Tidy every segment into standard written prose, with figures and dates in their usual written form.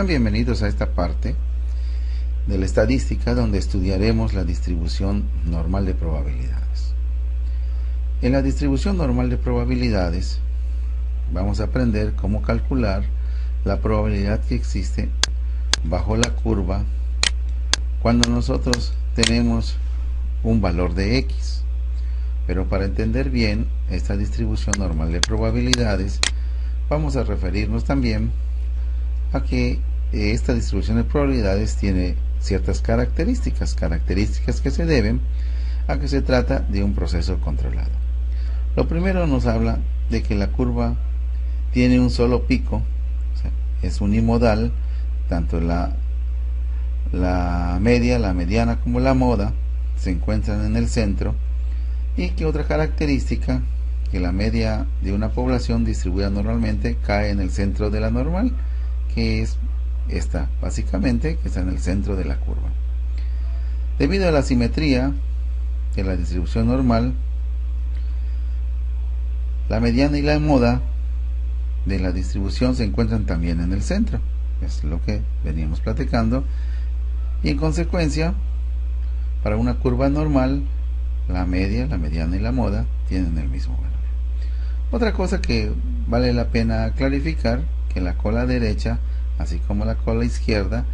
Sean bienvenidos a esta parte de la estadística donde estudiaremos la distribución normal de probabilidades. En la distribución normal de probabilidades vamos a aprender cómo calcular la probabilidad que existe bajo la curva cuando nosotros tenemos un valor de X. Pero para entender bien esta distribución normal de probabilidades, vamos a referirnos también a que esta distribución de probabilidades tiene ciertas características que se deben a que se trata de un proceso controlado. Lo primero nos habla de que la curva tiene un solo pico, o sea, es unimodal, tanto la media, la mediana como la moda se encuentran en el centro, y que otra característica, que la media de una población distribuida normalmente cae en el centro de la normal, que es esta básicamente, que está en el centro de la curva. Debido a la simetría de la distribución normal, la mediana y la moda de la distribución se encuentran también en el centro, es lo que veníamos platicando, y en consecuencia, para una curva normal, la media, la mediana y la moda tienen el mismo valor. Otra cosa que vale la pena clarificar, que la cola derecha, así como la cola izquierda,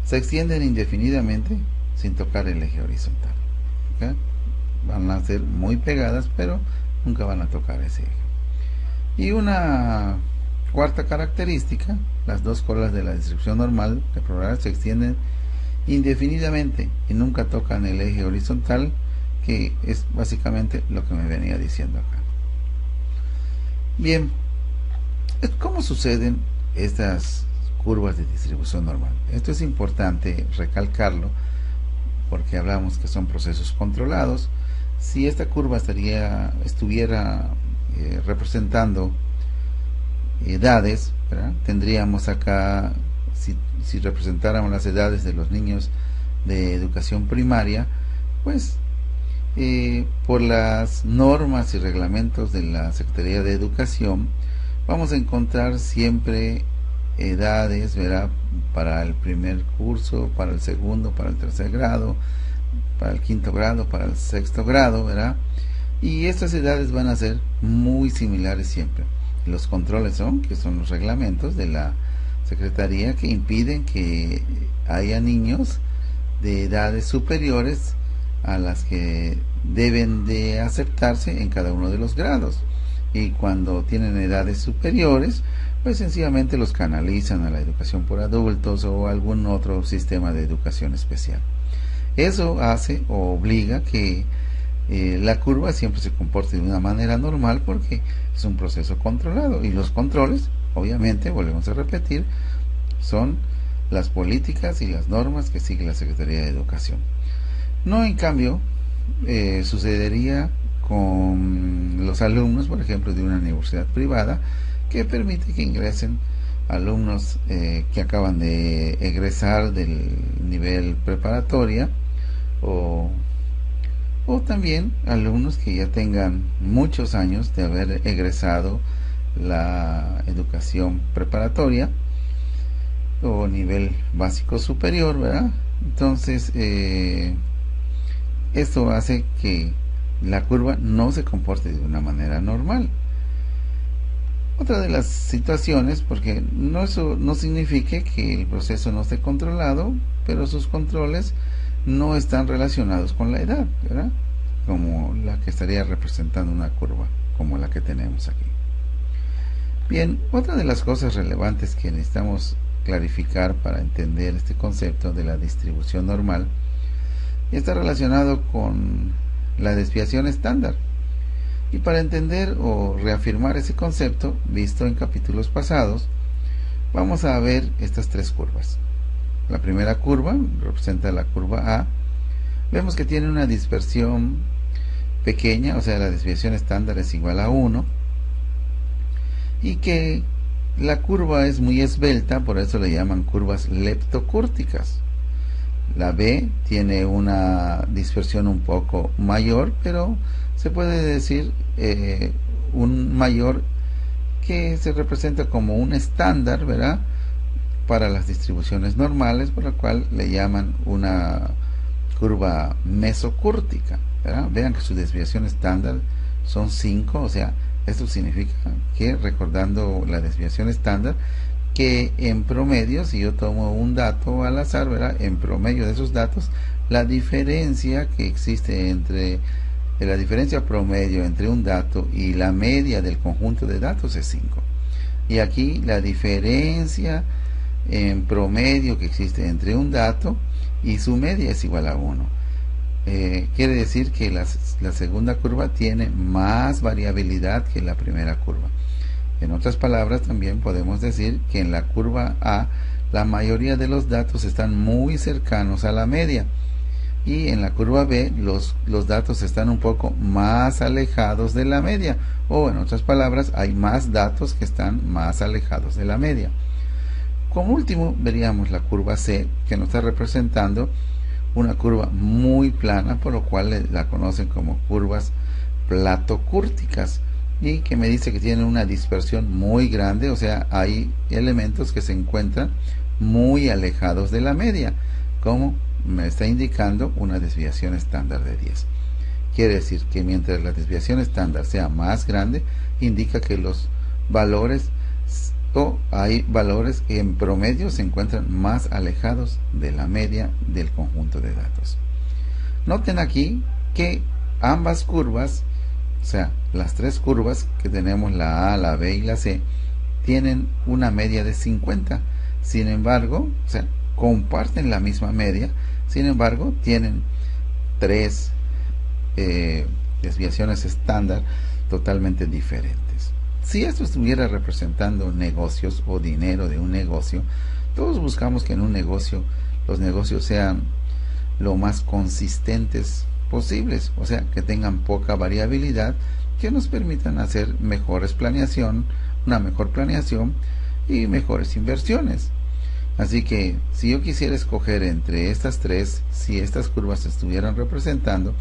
se extienden indefinidamente sin tocar el eje horizontal. ¿Okay? Van a ser muy pegadas, pero nunca van a tocar ese eje. Y una cuarta característica, las dos colas de la distribución normal de probabilidades se extienden indefinidamente y nunca tocan el eje horizontal, que es básicamente lo que me venía diciendo acá. Bien, ¿cómo suceden estas curvas de distribución normal? Esto es importante recalcarlo porque hablamos que son procesos controlados. Si esta curva estuviera representando edades, ¿verdad? Tendríamos acá, si representáramos las edades de los niños de educación primaria, pues por las normas y reglamentos de la Secretaría de Educación vamos a encontrar siempre edades, ¿verdad? Para el primer curso, para el segundo, para el tercer grado, para el quinto grado, para el sexto grado, ¿verdad? Y estas edades van a ser muy similares siempre. Los controles que son los reglamentos de la Secretaría, que impiden que haya niños de edades superiores a las que deben de aceptarse en cada uno de los grados, y cuando tienen edades superiores, pues sencillamente los canalizan a la educación por adultos o algún otro sistema de educación especial. Eso hace o obliga que la curva siempre se comporte de una manera normal, porque es un proceso controlado, y los controles, obviamente, volvemos a repetir, son las políticas y las normas que sigue la Secretaría de Educación. No, en cambio, sucedería con los alumnos, por ejemplo, de una universidad privada, que permite que ingresen alumnos que acaban de egresar del nivel preparatoria, o también alumnos que ya tengan muchos años de haber egresado la educación preparatoria o nivel básico superior, ¿verdad? Entonces, esto hace que la curva no se comporte de una manera normal. Otra de las situaciones, porque eso no significa que el proceso no esté controlado, pero sus controles no están relacionados con la edad, ¿verdad? Como la que estaría representando una curva como la que tenemos aquí. Bien, otra de las cosas relevantes que necesitamos clarificar para entender este concepto de la distribución normal está relacionado con la desviación estándar. Y para entender o reafirmar ese concepto visto en capítulos pasados, vamos a ver estas tres curvas. La primera curva representa la curva A. Vemos que tiene una dispersión pequeña, o sea, la desviación estándar es igual a 1, y que la curva es muy esbelta, por eso le llaman curvas leptocúrticas. La B tiene una dispersión un poco mayor, pero se puede decir un mayor que se representa como un estándar, ¿verdad? para las distribuciones normales, por lo cual le llaman una curva mesocúrtica, ¿verdad? Vean que su desviación estándar son 5, o sea, esto significa que, recordando la desviación estándar, que en promedio, si yo tomo un dato al azar, ¿verdad?, en promedio de esos datos, la diferencia que existe entre la diferencia promedio entre un dato y la media del conjunto de datos es 5. Y aquí la diferencia en promedio que existe entre un dato y su media es igual a 1. Quiere decir que la segunda curva tiene más variabilidad que la primera curva. En otras palabras, también podemos decir que en la curva A la mayoría de los datos están muy cercanos a la media, y en la curva B los datos están un poco más alejados de la media, o en otras palabras, hay más datos que están más alejados de la media. Como último, veríamos la curva C, que nos está representando una curva muy plana, por lo cual la conocen como curvas platocúrticas, y que me dice que tiene una dispersión muy grande, o sea, hay elementos que se encuentran muy alejados de la media, como me está indicando una desviación estándar de 10. Quiere decir que mientras la desviación estándar sea más grande, indica que los valores, o hay valores que en promedio se encuentran más alejados de la media del conjunto de datos. Noten aquí que ambas curvas, o sea, las tres curvas que tenemos, la A, la B y la C, tienen una media de 50. Sin embargo, o sea, comparten la misma media, sin embargo, tienen tres desviaciones estándar totalmente diferentes. Si esto estuviera representando negocios o dinero de un negocio, todos buscamos que en un negocio los negocios sean lo más consistentes posibles, o sea, que tengan poca variabilidad, que nos permitan hacer una mejor planeación y mejores inversiones. Así que si yo quisiera escoger entre estas tres, si estas curvas estuvieran representando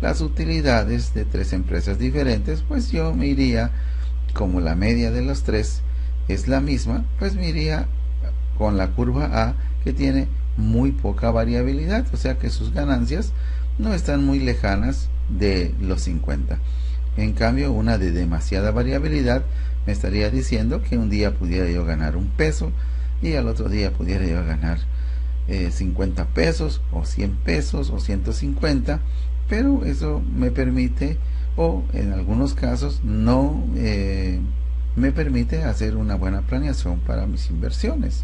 las utilidades de tres empresas diferentes, pues yo me iría, como la media de los tres es la misma, pues me iría con la curva A, que tiene muy poca variabilidad, o sea que sus ganancias no están muy lejanas de los 50. En cambio, una de demasiada variabilidad me estaría diciendo que un día pudiera yo ganar un peso y al otro día pudiera yo ganar 50 pesos o 100 pesos o 150, pero eso me permite, o en algunos casos no me permite hacer una buena planeación para mis inversiones.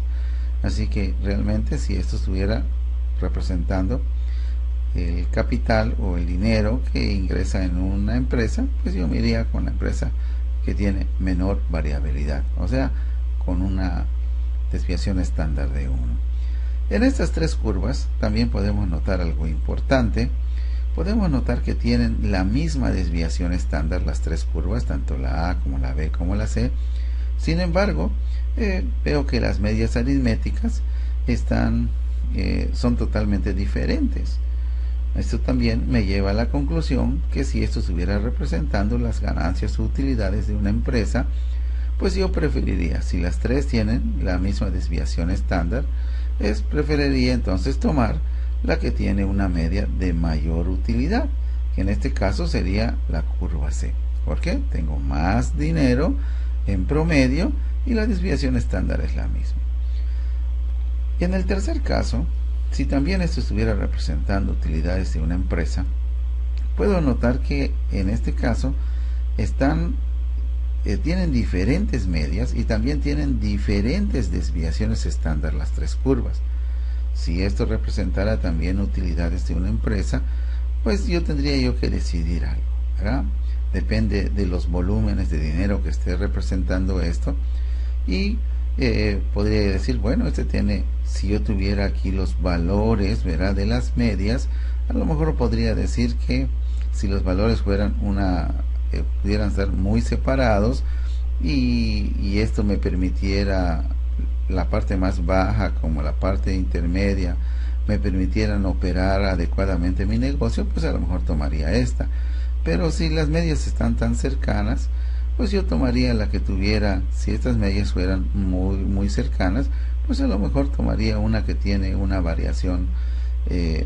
Así que realmente, si esto estuviera representando el capital o el dinero que ingresa en una empresa, pues yo me iría con la empresa que tiene menor variabilidad, o sea, con una desviación estándar de 1. En estas tres curvas también podemos notar algo importante. Podemos notar que tienen la misma desviación estándar las tres curvas, tanto la A como la B como la C. Sin embargo, veo que las medias aritméticas son totalmente diferentes. Esto también me lleva a la conclusión que si esto estuviera representando las ganancias o utilidades de una empresa, pues yo preferiría, si las tres tienen la misma desviación estándar, preferiría entonces tomar la que tiene una media de mayor utilidad, que en este caso sería la curva C. ¿Por qué? Tengo más dinero en promedio y la desviación estándar es la misma. Y en el tercer caso, si también esto estuviera representando utilidades de una empresa, puedo notar que en este caso tienen diferentes medias y también tienen diferentes desviaciones estándar las tres curvas. Si esto representara también utilidades de una empresa, pues yo tendría que decidir algo, ¿verdad? Depende de los volúmenes de dinero que esté representando esto, y podría decir, bueno, si yo tuviera aquí los valores, ¿verdad?, de las medias, a lo mejor podría decir que si los valores fueran pudieran ser muy separados, y esto me permitiera la parte más baja como la parte intermedia me permitieran operar adecuadamente mi negocio, pues a lo mejor tomaría esta. Pero si las medias están tan cercanas, pues yo tomaría la que tuviera, si estas medias fueran muy cercanas, pues a lo mejor tomaría una que tiene una variación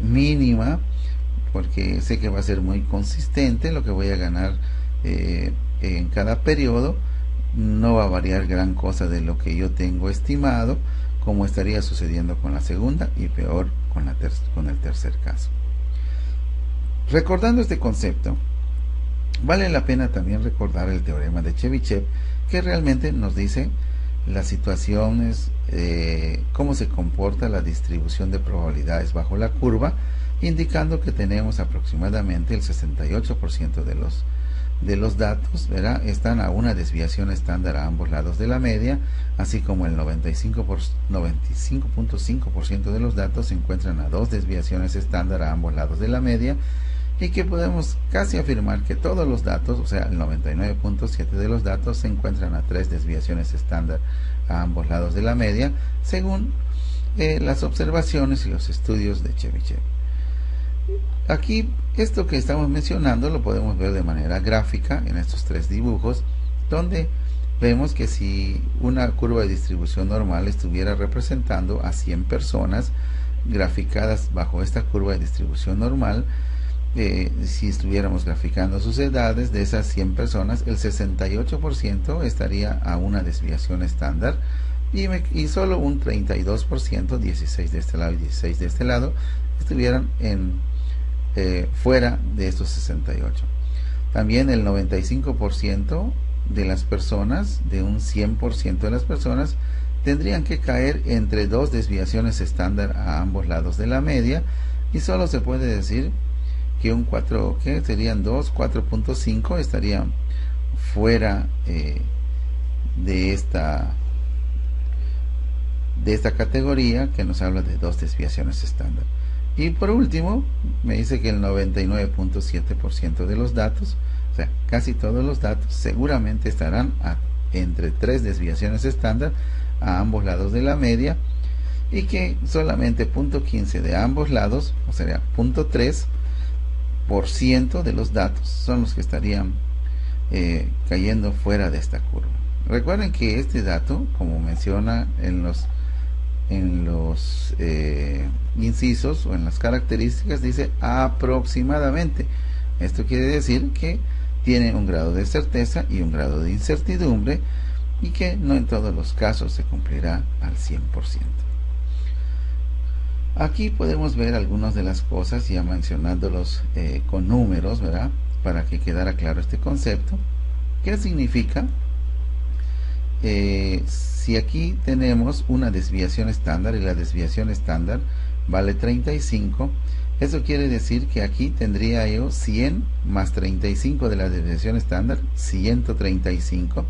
mínima, porque sé que va a ser muy consistente lo que voy a ganar en cada periodo. No va a variar gran cosa de lo que yo tengo estimado, como estaría sucediendo con la segunda, y peor con el tercer caso. Recordando este concepto, vale la pena también recordar el teorema de Chebyshev, que realmente nos dice las situaciones, cómo se comporta la distribución de probabilidades bajo la curva, indicando que tenemos aproximadamente el 68% de los datos, ¿verdad?, están a una desviación estándar a ambos lados de la media, así como el 95.5% de los datos se encuentran a dos desviaciones estándar a ambos lados de la media, y que podemos casi afirmar que todos los datos, o sea, el 99.7% de los datos se encuentran a tres desviaciones estándar a ambos lados de la media, según las observaciones y los estudios de Chebyshev. Aquí, esto que estamos mencionando lo podemos ver de manera gráfica en estos tres dibujos, donde vemos que si una curva de distribución normal estuviera representando a 100 personas graficadas bajo esta curva de distribución normal, si estuviéramos graficando sus edades, de esas 100 personas, el 68% estaría a una desviación estándar, y solo un 32%, 16 de este lado y 16 de este lado, estuvieran fuera de estos 68. También el 95% de las personas, de un 100% de las personas, tendrían que caer entre dos desviaciones estándar a ambos lados de la media, y solo se puede decir que un 4, que serían 4.5 estarían fuera de esta categoría, que nos habla de dos desviaciones estándar. Y por último, me dice que el 99.7% de los datos, o sea, casi todos los datos, seguramente estarán entre tres desviaciones estándar a ambos lados de la media, y que solamente 0.15 de ambos lados, o sea, 0.3% de los datos son los que estarían cayendo fuera de esta curva. Recuerden que este dato, como menciona en los incisos o en las características, dice aproximadamente. Esto quiere decir que tiene un grado de certeza y un grado de incertidumbre, y que no en todos los casos se cumplirá al 100%. Aquí podemos ver algunas de las cosas, ya mencionándolos con números, ¿verdad?, para que quedara claro este concepto. ¿Qué significa? Si aquí tenemos una desviación estándar y la desviación estándar vale 35, eso quiere decir que aquí tendría yo 100 más 35 de la desviación estándar, 135.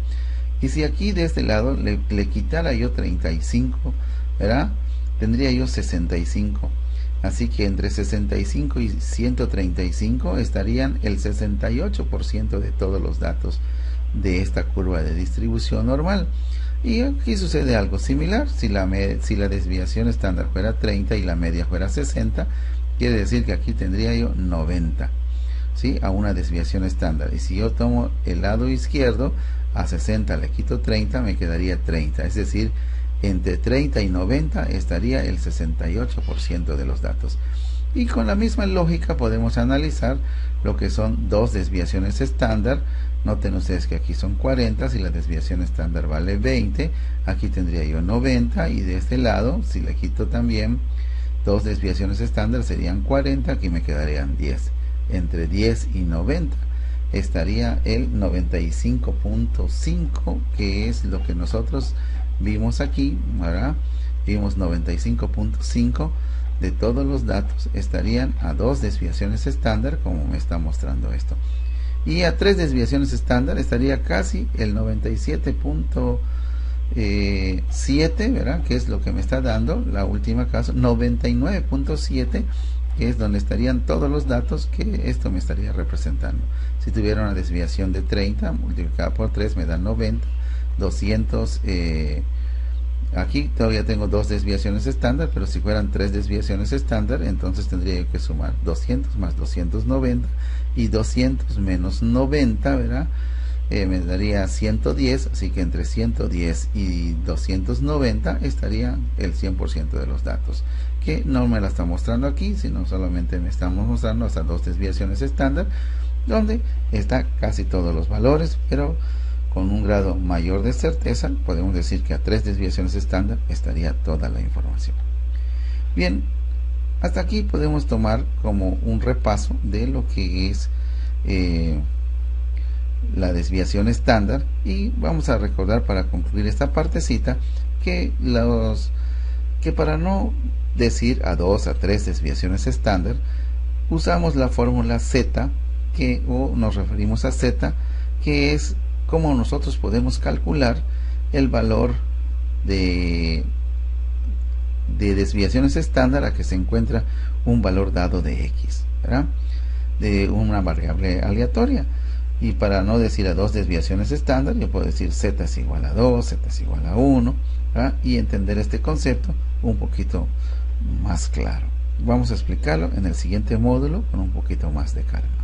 Y si aquí de este lado le quitara yo 35, ¿verdad?, tendría yo 65. Así que entre 65 y 135 estarían el 68% de todos los datos de esta curva de distribución normal. Y aquí sucede algo similar. Si la desviación estándar fuera 30 y la media fuera 60, quiere decir que aquí tendría yo 90, ¿sí?, a una desviación estándar. Y si yo tomo el lado izquierdo, a 60 le quito 30, me quedaría 30. Es decir, entre 30 y 90 estaría el 68% de los datos. Y con la misma lógica podemos analizar lo que son dos desviaciones estándar. Noten ustedes que aquí son 40, si la desviación estándar vale 20, aquí tendría yo 90, y de este lado, si le quito también dos desviaciones estándar, serían 40, aquí me quedarían 10. Entre 10 y 90 estaría el 95.5, que es lo que nosotros vimos aquí, ¿verdad? Vimos 95.5 de todos los datos estarían a dos desviaciones estándar, como me está mostrando esto. Y a tres desviaciones estándar estaría casi el 97.7, ¿verdad?, que es lo que me está dando la última caso, 99.7, que es donde estarían todos los datos que esto me estaría representando. Si tuviera una desviación de 30 multiplicada por 3 me da 90, 200, aquí todavía tengo dos desviaciones estándar, pero si fueran tres desviaciones estándar, entonces tendría que sumar 200 más 290, y 200 menos 90, ¿verdad?, me daría 110, así que entre 110 y 290 estaría el 100% de los datos, que no me la está mostrando aquí, sino solamente me estamos mostrando hasta 2 desviaciones estándar, donde está casi todos los valores, pero con un grado mayor de certeza podemos decir que a 3 desviaciones estándar estaría toda la información. Bien, hasta aquí podemos tomar como un repaso de lo que es la desviación estándar, y vamos a recordar para concluir esta partecita que para no decir a 2 a 3 desviaciones estándar usamos la fórmula Z, o nos referimos a Z, que es como nosotros podemos calcular el valor de desviaciones estándar a que se encuentra un valor dado de X, ¿verdad?, de una variable aleatoria. Y para no decir a 2 desviaciones estándar, yo puedo decir Z es igual a 2, Z es igual a 1, ¿verdad?, y entender este concepto un poquito más claro. Vamos a explicarlo en el siguiente módulo con un poquito más de calma.